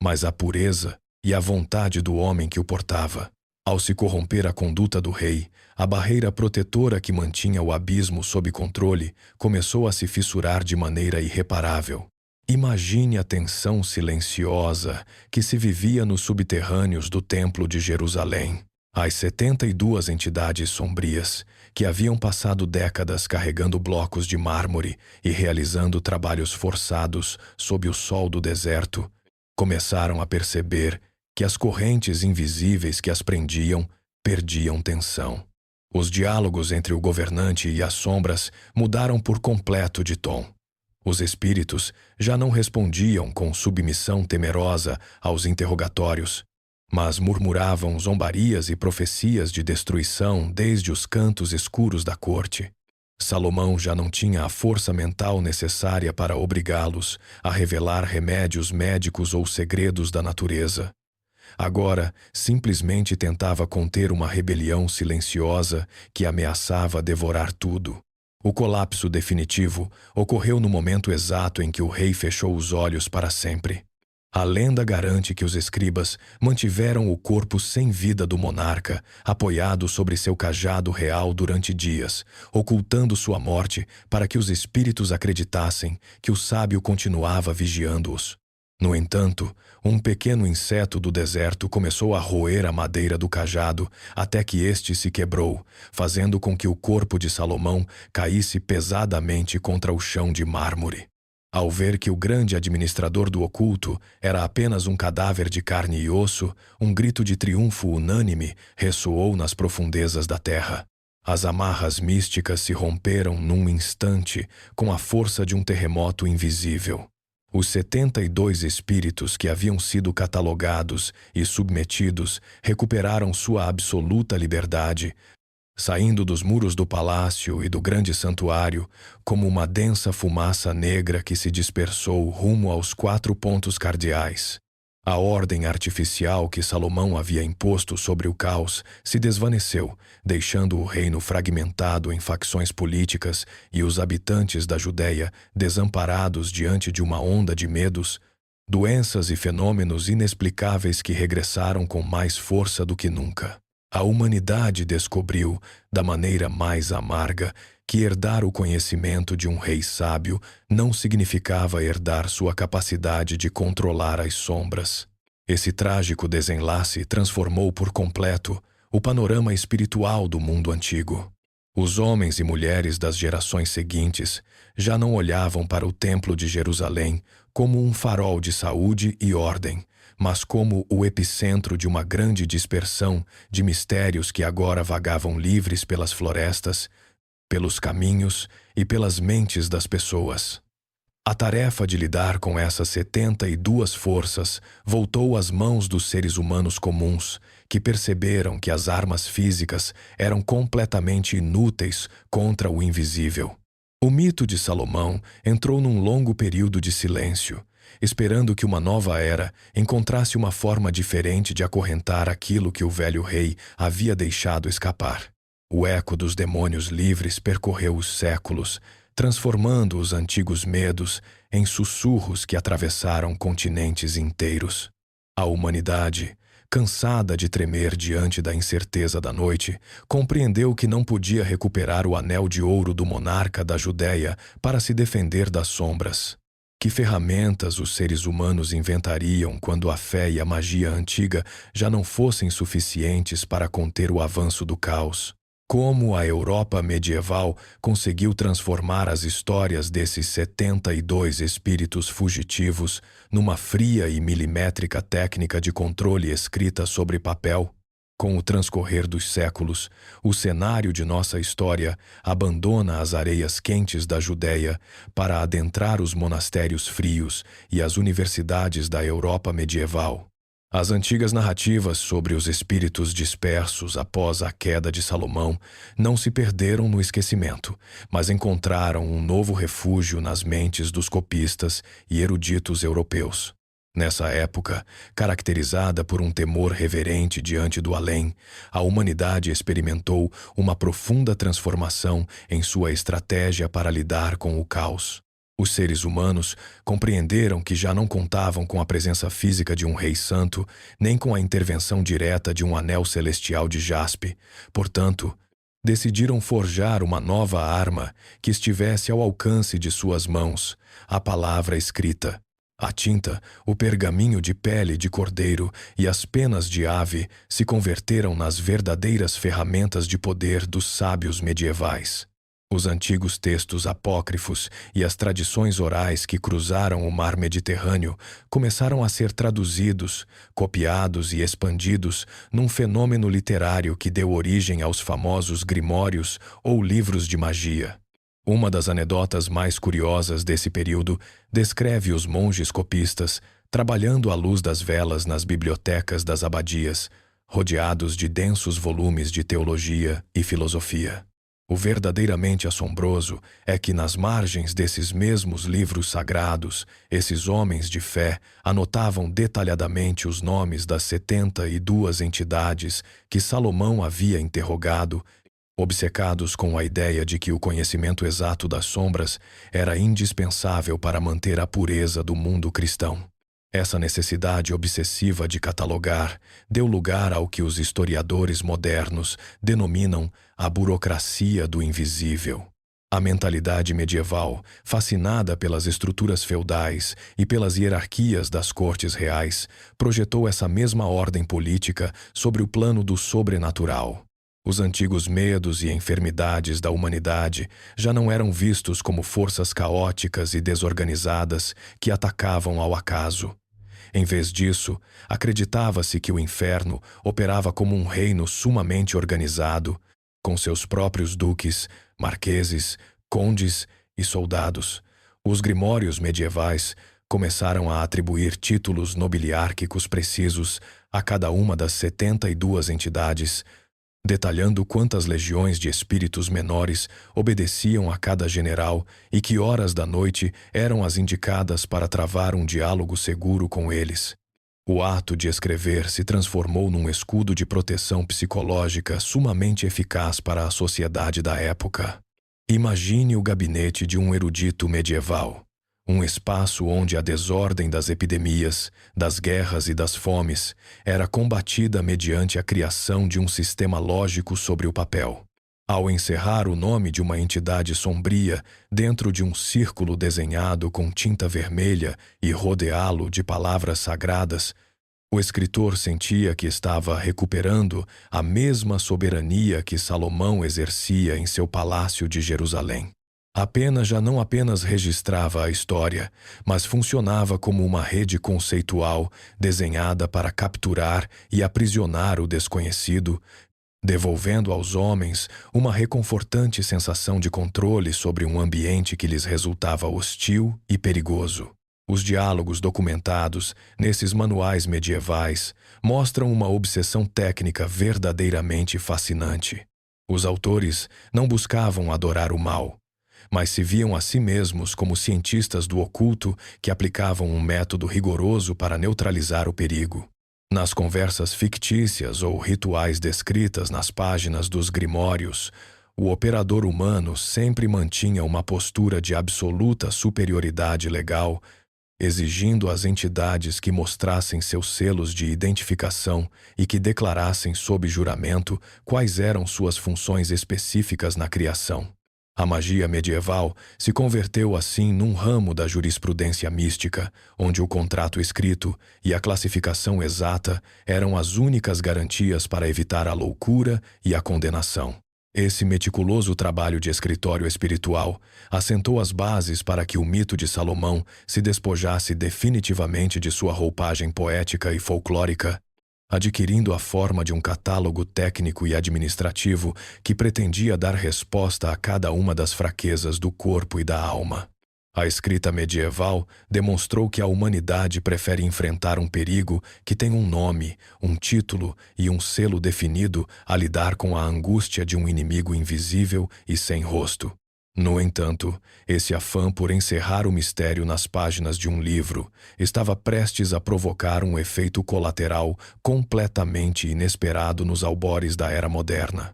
mas à pureza e à vontade do homem que o portava. Ao se corromper a conduta do rei, a barreira protetora que mantinha o abismo sob controle começou a se fissurar de maneira irreparável. Imagine a tensão silenciosa que se vivia nos subterrâneos do Templo de Jerusalém. As 72 entidades sombrias, que haviam passado décadas carregando blocos de mármore e realizando trabalhos forçados sob o sol do deserto, começaram a perceber que as correntes invisíveis que as prendiam perdiam tensão. Os diálogos entre o governante e as sombras mudaram por completo de tom. Os espíritos já não respondiam com submissão temerosa aos interrogatórios, mas murmuravam zombarias e profecias de destruição desde os cantos escuros da corte. Salomão já não tinha a força mental necessária para obrigá-los a revelar remédios médicos ou segredos da natureza. Agora, simplesmente tentava conter uma rebelião silenciosa que ameaçava devorar tudo. O colapso definitivo ocorreu no momento exato em que o rei fechou os olhos para sempre. A lenda garante que os escribas mantiveram o corpo sem vida do monarca, apoiado sobre seu cajado real durante dias, ocultando sua morte para que os espíritos acreditassem que o sábio continuava vigiando-os. No entanto, um pequeno inseto do deserto começou a roer a madeira do cajado até que este se quebrou, fazendo com que o corpo de Salomão caísse pesadamente contra o chão de mármore. Ao ver que o grande administrador do oculto era apenas um cadáver de carne e osso, um grito de triunfo unânime ressoou nas profundezas da terra. As amarras místicas se romperam num instante com a força de um terremoto invisível. Os 72 espíritos que haviam sido catalogados e submetidos recuperaram sua absoluta liberdade, saindo dos muros do palácio e do grande santuário como uma densa fumaça negra que se dispersou rumo aos 4 pontos cardeais. A ordem artificial que Salomão havia imposto sobre o caos se desvaneceu, deixando o reino fragmentado em facções políticas e os habitantes da Judéia desamparados diante de uma onda de medos, doenças e fenômenos inexplicáveis que regressaram com mais força do que nunca. A humanidade descobriu, da maneira mais amarga, que herdar o conhecimento de um rei sábio não significava herdar sua capacidade de controlar as sombras. Esse trágico desenlace transformou por completo o panorama espiritual do mundo antigo. Os homens e mulheres das gerações seguintes já não olhavam para o Templo de Jerusalém como um farol de saúde e ordem, mas como o epicentro de uma grande dispersão de mistérios que agora vagavam livres pelas florestas, pelos caminhos e pelas mentes das pessoas. A tarefa de lidar com essas 72 forças voltou às mãos dos seres humanos comuns, que perceberam que as armas físicas eram completamente inúteis contra o invisível. O mito de Salomão entrou num longo período de silêncio, esperando que uma nova era encontrasse uma forma diferente de acorrentar aquilo que o velho rei havia deixado escapar. O eco dos demônios livres percorreu os séculos, transformando os antigos medos em sussurros que atravessaram continentes inteiros. A humanidade, cansada de tremer diante da incerteza da noite, compreendeu que não podia recuperar o anel de ouro do monarca da Judéia para se defender das sombras. Que ferramentas os seres humanos inventariam quando a fé e a magia antiga já não fossem suficientes para conter o avanço do caos? Como a Europa medieval conseguiu transformar as histórias desses 72 espíritos fugitivos numa fria e milimétrica técnica de controle escrita sobre papel? Com o transcorrer dos séculos, o cenário de nossa história abandona as areias quentes da Judéia para adentrar os monastérios frios e as universidades da Europa medieval. As antigas narrativas sobre os espíritos dispersos após a queda de Salomão não se perderam no esquecimento, mas encontraram um novo refúgio nas mentes dos copistas e eruditos europeus. Nessa época, caracterizada por um temor reverente diante do além, a humanidade experimentou uma profunda transformação em sua estratégia para lidar com o caos. Os seres humanos compreenderam que já não contavam com a presença física de um rei santo, nem com a intervenção direta de um anel celestial de jaspe. Portanto, decidiram forjar uma nova arma que estivesse ao alcance de suas mãos, a palavra escrita. A tinta, o pergaminho de pele de cordeiro e as penas de ave se converteram nas verdadeiras ferramentas de poder dos sábios medievais. Os antigos textos apócrifos e as tradições orais que cruzaram o mar Mediterrâneo começaram a ser traduzidos, copiados e expandidos num fenômeno literário que deu origem aos famosos grimórios ou livros de magia. Uma das anedotas mais curiosas desse período descreve os monges copistas trabalhando à luz das velas nas bibliotecas das abadias, rodeados de densos volumes de teologia e filosofia. O verdadeiramente assombroso é que nas margens desses mesmos livros sagrados, esses homens de fé anotavam detalhadamente os nomes das 72 entidades que Salomão havia interrogado, obcecados com a ideia de que o conhecimento exato das sombras era indispensável para manter a pureza do mundo cristão. Essa necessidade obsessiva de catalogar deu lugar ao que os historiadores modernos denominam a burocracia do invisível. A mentalidade medieval, fascinada pelas estruturas feudais e pelas hierarquias das cortes reais, projetou essa mesma ordem política sobre o plano do sobrenatural. Os antigos medos e enfermidades da humanidade já não eram vistos como forças caóticas e desorganizadas que atacavam ao acaso. Em vez disso, acreditava-se que o inferno operava como um reino sumamente organizado, com seus próprios duques, marqueses, condes e soldados. Os grimórios medievais começaram a atribuir títulos nobiliárquicos precisos a cada uma das 72 entidades, detalhando quantas legiões de espíritos menores obedeciam a cada general e que horas da noite eram as indicadas para travar um diálogo seguro com eles. O ato de escrever se transformou num escudo de proteção psicológica sumamente eficaz para a sociedade da época. Imagine o gabinete de um erudito medieval. Um espaço onde a desordem das epidemias, das guerras e das fomes era combatida mediante a criação de um sistema lógico sobre o papel. Ao encerrar o nome de uma entidade sombria dentro de um círculo desenhado com tinta vermelha e rodeá-lo de palavras sagradas, o escritor sentia que estava recuperando a mesma soberania que Salomão exercia em seu palácio de Jerusalém. A pena já não apenas registrava a história, mas funcionava como uma rede conceitual desenhada para capturar e aprisionar o desconhecido, devolvendo aos homens uma reconfortante sensação de controle sobre um ambiente que lhes resultava hostil e perigoso. Os diálogos documentados nesses manuais medievais mostram uma obsessão técnica verdadeiramente fascinante. Os autores não buscavam adorar o mal, mas se viam a si mesmos como cientistas do oculto que aplicavam um método rigoroso para neutralizar o perigo. Nas conversas fictícias ou rituais descritas nas páginas dos grimórios, o operador humano sempre mantinha uma postura de absoluta superioridade legal, exigindo às entidades que mostrassem seus selos de identificação e que declarassem sob juramento quais eram suas funções específicas na criação. A magia medieval se converteu assim num ramo da jurisprudência mística, onde o contrato escrito e a classificação exata eram as únicas garantias para evitar a loucura e a condenação. Esse meticuloso trabalho de escritório espiritual assentou as bases para que o mito de Salomão se despojasse definitivamente de sua roupagem poética e folclórica, adquirindo a forma de um catálogo técnico e administrativo que pretendia dar resposta a cada uma das fraquezas do corpo e da alma. A escrita medieval demonstrou que a humanidade prefere enfrentar um perigo que tem um nome, um título e um selo definido a lidar com a angústia de um inimigo invisível e sem rosto. No entanto, esse afã por encerrar o mistério nas páginas de um livro estava prestes a provocar um efeito colateral completamente inesperado nos albores da era moderna.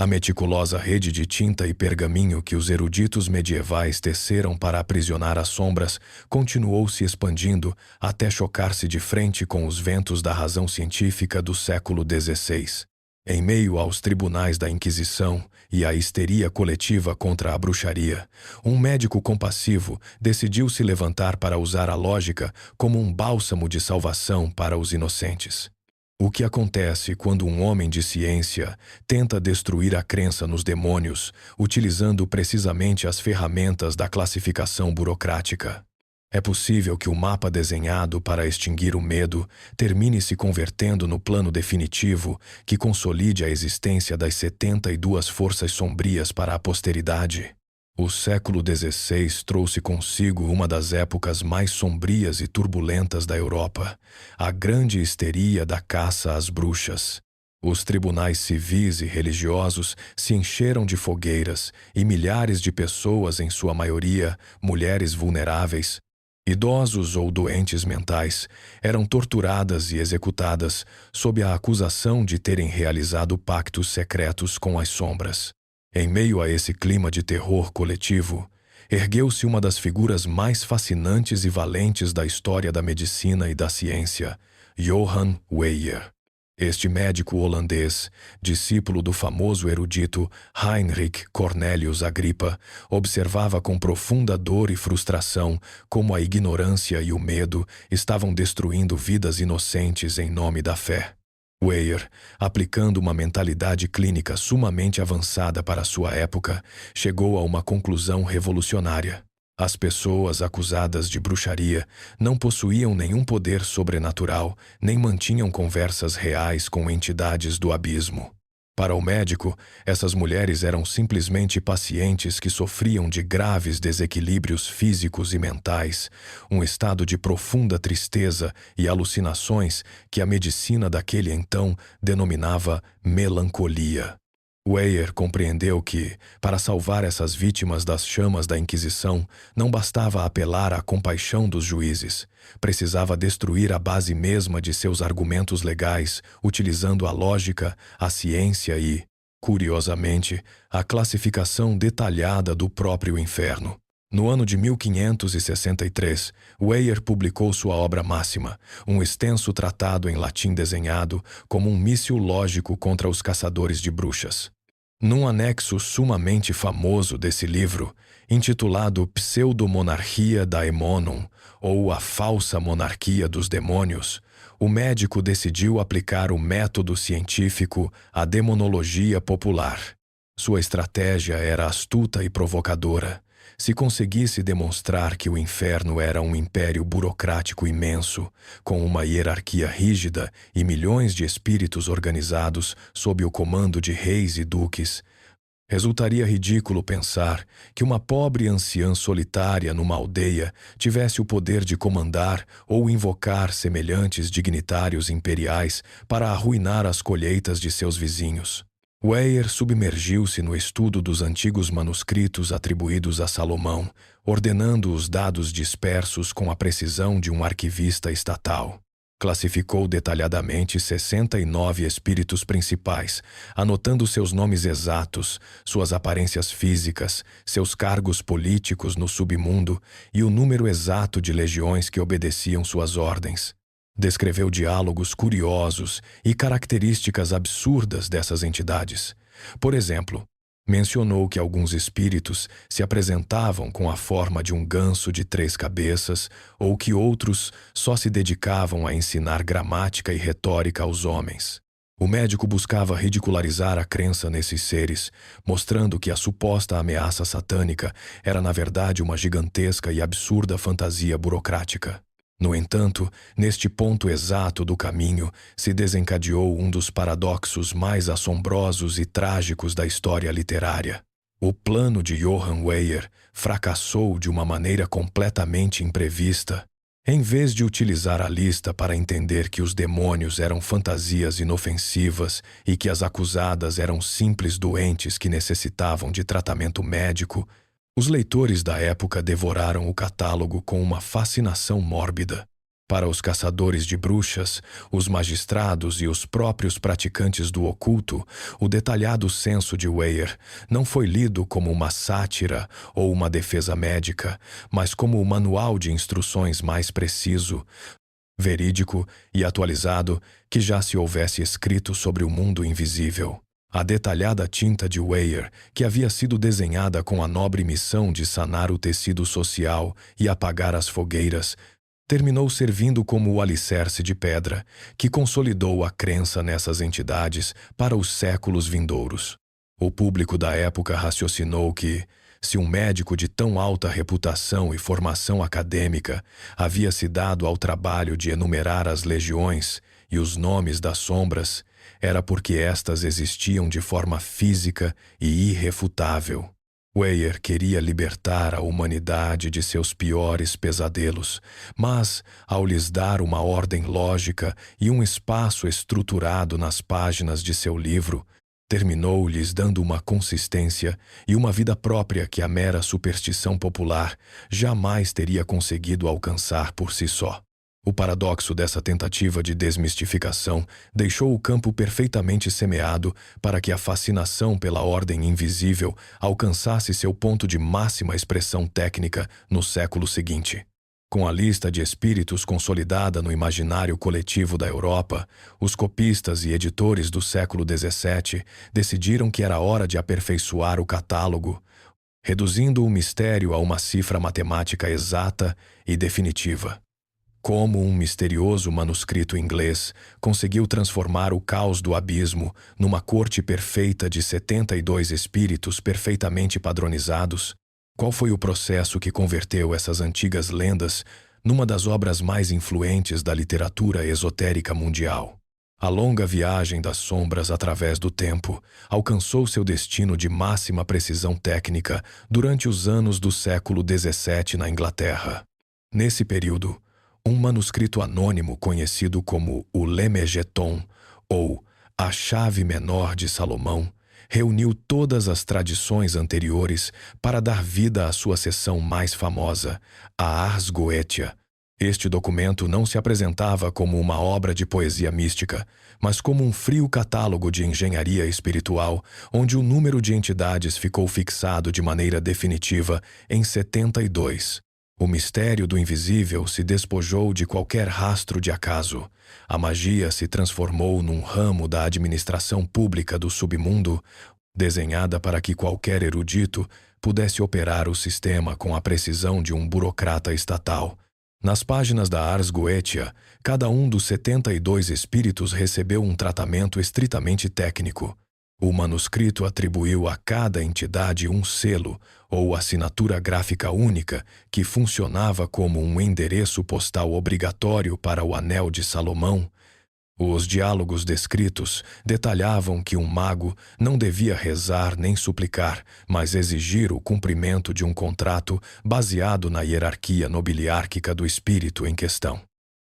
A meticulosa rede de tinta e pergaminho que os eruditos medievais teceram para aprisionar as sombras continuou se expandindo até chocar-se de frente com os ventos da razão científica do século XVI. Em meio aos tribunais da Inquisição e à histeria coletiva contra a bruxaria, um médico compassivo decidiu se levantar para usar a lógica como um bálsamo de salvação para os inocentes. O que acontece quando um homem de ciência tenta destruir a crença nos demônios, utilizando precisamente as ferramentas da classificação burocrática? É possível que o mapa desenhado para extinguir o medo termine se convertendo no plano definitivo que consolide a existência das 72 forças sombrias para a posteridade. O século XVI trouxe consigo uma das épocas mais sombrias e turbulentas da Europa, a grande histeria da caça às bruxas. Os tribunais civis e religiosos se encheram de fogueiras e milhares de pessoas, em sua maioria mulheres vulneráveis, idosos ou doentes mentais, eram torturadas e executadas sob a acusação de terem realizado pactos secretos com as sombras. Em meio a esse clima de terror coletivo, ergueu-se uma das figuras mais fascinantes e valentes da história da medicina e da ciência, Johann Weyer. Este médico holandês, discípulo do famoso erudito Heinrich Cornelius Agrippa, observava com profunda dor e frustração como a ignorância e o medo estavam destruindo vidas inocentes em nome da fé. Weyer, aplicando uma mentalidade clínica sumamente avançada para sua época, chegou a uma conclusão revolucionária. As pessoas acusadas de bruxaria não possuíam nenhum poder sobrenatural, nem mantinham conversas reais com entidades do abismo. Para o médico, essas mulheres eram simplesmente pacientes que sofriam de graves desequilíbrios físicos e mentais, um estado de profunda tristeza e alucinações que a medicina daquele então denominava melancolia. Weyer compreendeu que, para salvar essas vítimas das chamas da Inquisição, não bastava apelar à compaixão dos juízes. Precisava destruir a base mesma de seus argumentos legais, utilizando a lógica, a ciência e, curiosamente, a classificação detalhada do próprio inferno. No ano de 1563, Weyer publicou sua obra máxima, um extenso tratado em latim desenhado como um míssil lógico contra os caçadores de bruxas. Num anexo sumamente famoso desse livro, intitulado Pseudomonarchia Daemonum, ou A Falsa Monarquia dos Demônios, o médico decidiu aplicar o método científico à demonologia popular. Sua estratégia era astuta e provocadora. Se conseguisse demonstrar que o inferno era um império burocrático imenso, com uma hierarquia rígida e milhões de espíritos organizados sob o comando de reis e duques, resultaria ridículo pensar que uma pobre anciã solitária numa aldeia tivesse o poder de comandar ou invocar semelhantes dignitários imperiais para arruinar as colheitas de seus vizinhos. Weyer submergiu-se no estudo dos antigos manuscritos atribuídos a Salomão, ordenando os dados dispersos com a precisão de um arquivista estatal. Classificou detalhadamente 69 espíritos principais, anotando seus nomes exatos, suas aparências físicas, seus cargos políticos no submundo e o número exato de legiões que obedeciam suas ordens. Descreveu diálogos curiosos e características absurdas dessas entidades. Por exemplo, mencionou que alguns espíritos se apresentavam com a forma de um ganso de 3 cabeças ou que outros só se dedicavam a ensinar gramática e retórica aos homens. O médico buscava ridicularizar a crença nesses seres, mostrando que a suposta ameaça satânica era na verdade uma gigantesca e absurda fantasia burocrática. No entanto, neste ponto exato do caminho, se desencadeou um dos paradoxos mais assombrosos e trágicos da história literária. O plano de Johann Weyer fracassou de uma maneira completamente imprevista. Em vez de utilizar a lista para entender que os demônios eram fantasias inofensivas e que as acusadas eram simples doentes que necessitavam de tratamento médico, os leitores da época devoraram o catálogo com uma fascinação mórbida. Para os caçadores de bruxas, os magistrados e os próprios praticantes do oculto, o detalhado censo de Weyer não foi lido como uma sátira ou uma defesa médica, mas como o manual de instruções mais preciso, verídico e atualizado que já se houvesse escrito sobre o mundo invisível. A detalhada tinta de Weyer, que havia sido desenhada com a nobre missão de sanar o tecido social e apagar as fogueiras, terminou servindo como o alicerce de pedra que consolidou a crença nessas entidades para os séculos vindouros. O público da época raciocinou que, se um médico de tão alta reputação e formação acadêmica havia se dado ao trabalho de enumerar as legiões e os nomes das sombras, era porque estas existiam de forma física e irrefutável. Weyer queria libertar a humanidade de seus piores pesadelos, mas, ao lhes dar uma ordem lógica e um espaço estruturado nas páginas de seu livro, terminou lhes dando uma consistência e uma vida própria que a mera superstição popular jamais teria conseguido alcançar por si só. O paradoxo dessa tentativa de desmistificação deixou o campo perfeitamente semeado para que a fascinação pela ordem invisível alcançasse seu ponto de máxima expressão técnica no século seguinte. Com a lista de espíritos consolidada no imaginário coletivo da Europa, os copistas e editores do século XVII decidiram que era hora de aperfeiçoar o catálogo, reduzindo o mistério a uma cifra matemática exata e definitiva. Como um misterioso manuscrito inglês conseguiu transformar o caos do abismo numa corte perfeita de 72 espíritos perfeitamente padronizados? Qual foi o processo que converteu essas antigas lendas numa das obras mais influentes da literatura esotérica mundial? A longa viagem das sombras através do tempo alcançou seu destino de máxima precisão técnica durante os anos do século XVII na Inglaterra. Nesse período, um manuscrito anônimo conhecido como o Lemegeton, ou a Chave Menor de Salomão, reuniu todas as tradições anteriores para dar vida à sua seção mais famosa, a Ars Goetia. Este documento não se apresentava como uma obra de poesia mística, mas como um frio catálogo de engenharia espiritual, onde o número de entidades ficou fixado de maneira definitiva em 72. O mistério do invisível se despojou de qualquer rastro de acaso. A magia se transformou num ramo da administração pública do submundo, desenhada para que qualquer erudito pudesse operar o sistema com a precisão de um burocrata estatal. Nas páginas da Ars Goetia, cada um dos 72 espíritos recebeu um tratamento estritamente técnico. O manuscrito atribuiu a cada entidade um selo ou assinatura gráfica única que funcionava como um endereço postal obrigatório para o Anel de Salomão. Os diálogos descritos detalhavam que um mago não devia rezar nem suplicar, mas exigir o cumprimento de um contrato baseado na hierarquia nobiliárquica do espírito em questão.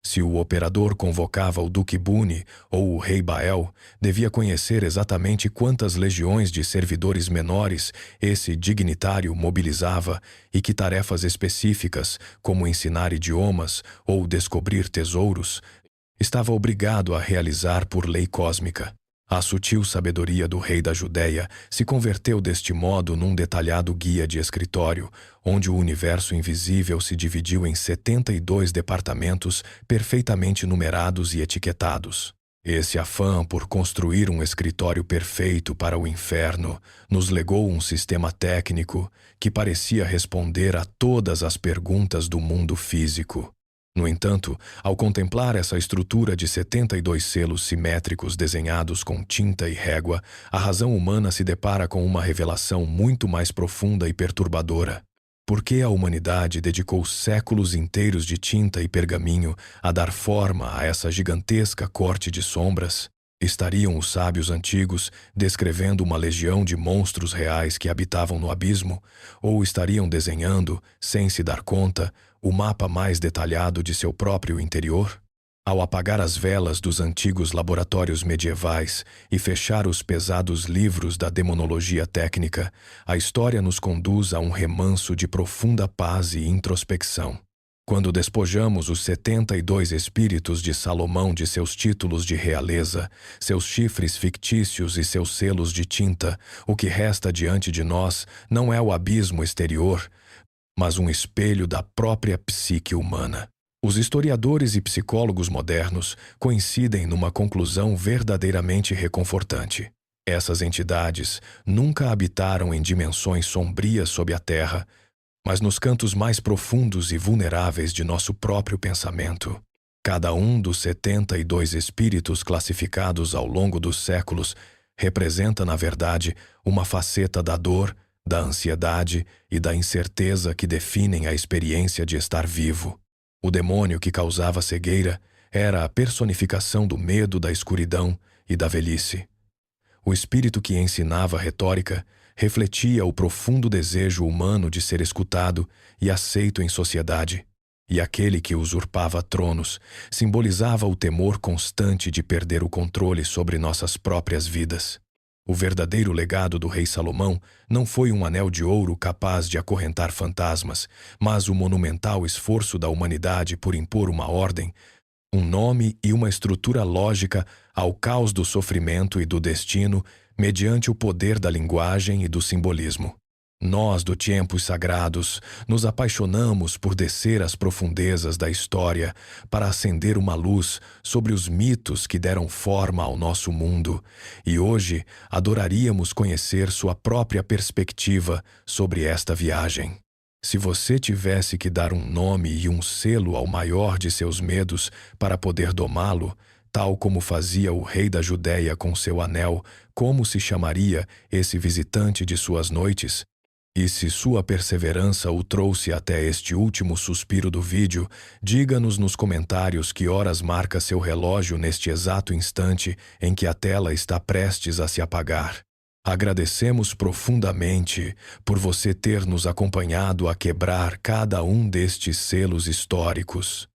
Se o operador convocava o Duque Buni ou o Rei Bael, devia conhecer exatamente quantas legiões de servidores menores esse dignitário mobilizava e que tarefas específicas, como ensinar idiomas ou descobrir tesouros, estava obrigado a realizar por lei cósmica. A sutil sabedoria do rei da Judéia se converteu deste modo num detalhado guia de escritório, onde o universo invisível se dividiu em 72 departamentos perfeitamente numerados e etiquetados. Esse afã por construir um escritório perfeito para o inferno nos legou um sistema técnico que parecia responder a todas as perguntas do mundo físico. No entanto, ao contemplar essa estrutura de 72 selos simétricos desenhados com tinta e régua, a razão humana se depara com uma revelação muito mais profunda e perturbadora. Por que a humanidade dedicou séculos inteiros de tinta e pergaminho a dar forma a essa gigantesca corte de sombras? Estariam os sábios antigos descrevendo uma legião de monstros reais que habitavam no abismo, ou estariam desenhando, sem se dar conta, o mapa mais detalhado de seu próprio interior? Ao apagar as velas dos antigos laboratórios medievais e fechar os pesados livros da demonologia técnica, a história nos conduz a um remanso de profunda paz e introspecção. Quando despojamos os 72 espíritos de Salomão de seus títulos de realeza, seus chifres fictícios e seus selos de tinta, o que resta diante de nós não é o abismo exterior, mas um espelho da própria psique humana. Os historiadores e psicólogos modernos coincidem numa conclusão verdadeiramente reconfortante. Essas entidades nunca habitaram em dimensões sombrias sob a terra, mas nos cantos mais profundos e vulneráveis de nosso próprio pensamento. Cada um dos 72 espíritos classificados ao longo dos séculos representa, na verdade, uma faceta da dor, da ansiedade e da incerteza que definem a experiência de estar vivo. O demônio que causava cegueira era a personificação do medo da escuridão e da velhice. O espírito que ensinava retórica refletia o profundo desejo humano de ser escutado e aceito em sociedade, e aquele que usurpava tronos simbolizava o temor constante de perder o controle sobre nossas próprias vidas. O verdadeiro legado do rei Salomão não foi um anel de ouro capaz de acorrentar fantasmas, mas o monumental esforço da humanidade por impor uma ordem, um nome e uma estrutura lógica ao caos do sofrimento e do destino mediante o poder da linguagem e do simbolismo. Nós, do Tempos Sagrados, nos apaixonamos por descer às profundezas da história para acender uma luz sobre os mitos que deram forma ao nosso mundo, e hoje adoraríamos conhecer sua própria perspectiva sobre esta viagem. Se você tivesse que dar um nome e um selo ao maior de seus medos para poder domá-lo, tal como fazia o rei da Judéia com seu anel, como se chamaria esse visitante de suas noites? E se sua perseverança o trouxe até este último suspiro do vídeo, diga-nos nos comentários que horas marca seu relógio neste exato instante em que a tela está prestes a se apagar. Agradecemos profundamente por você ter nos acompanhado a quebrar cada um destes selos históricos.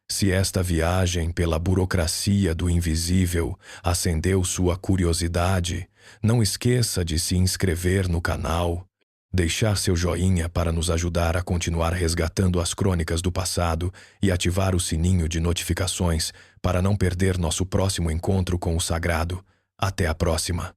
Se esta viagem pela burocracia do invisível acendeu sua curiosidade, não esqueça de se inscrever no canal, deixar seu joinha para nos ajudar a continuar resgatando as crônicas do passado e ativar o sininho de notificações para não perder nosso próximo encontro com o sagrado. Até a próxima!